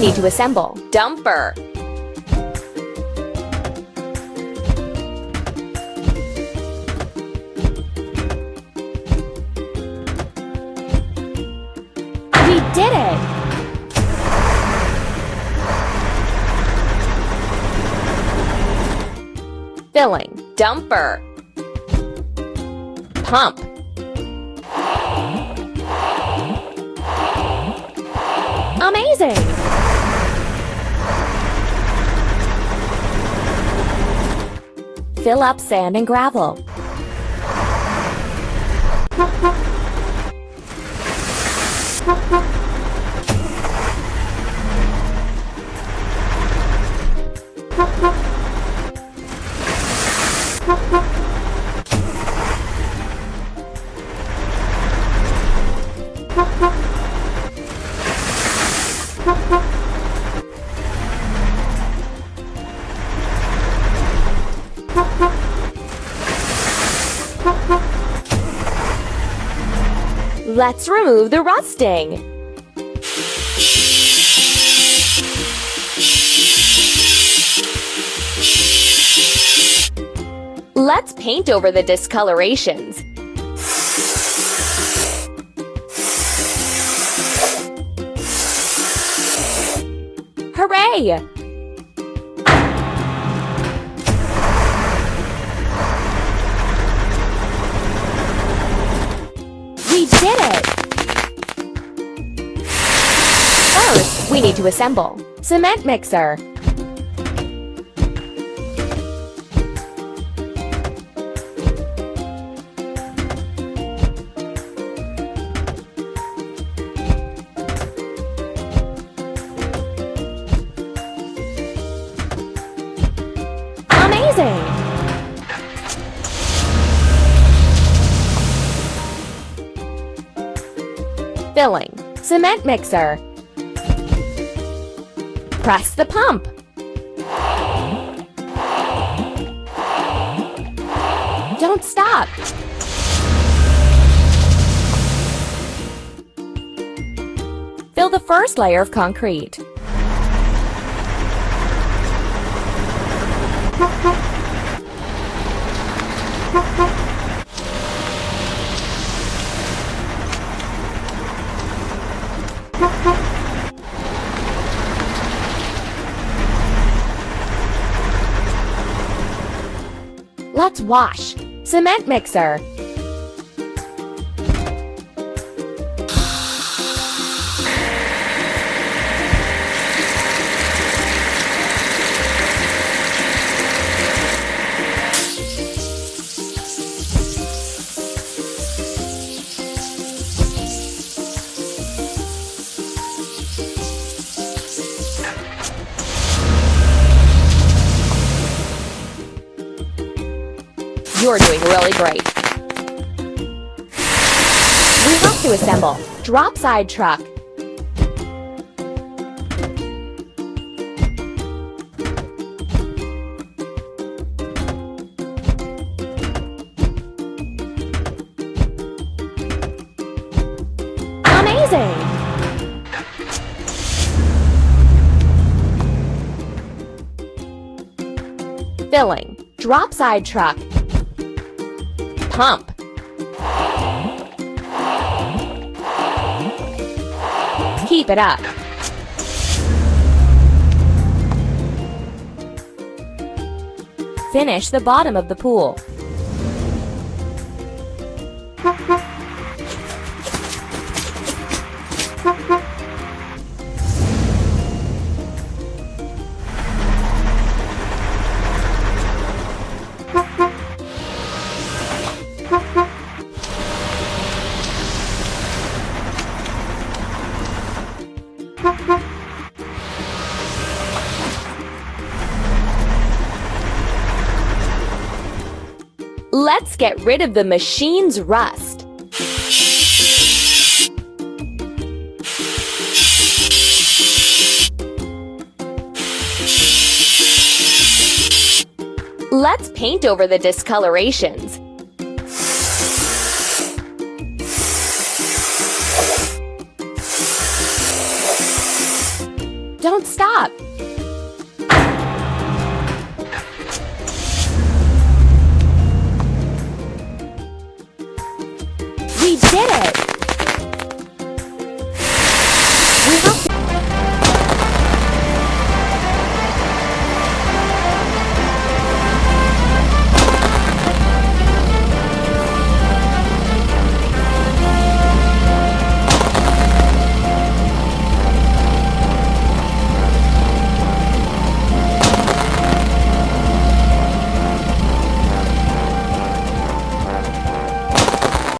We need to assemble. Dumper. We did it! Filling. Dumper. Pump. Amazing! Fill up sand and gravel. Let's remove the rusting. Let's paint over the discolorations. Hooray! We did it! First, we need to assemble. Cement mixer. Amazing! Filling. Cement mixer. Press the pump. Don't stop. Fill the first layer of concrete. Let's wash. Cement mixer. You're doing really great. We have to assemble. Drop side truck. Amazing! Filling. Drop side truck. Pump. Keep it up. Finish the bottom of the pool. Let's get rid of the machine's rust. Let's paint over the discolorations.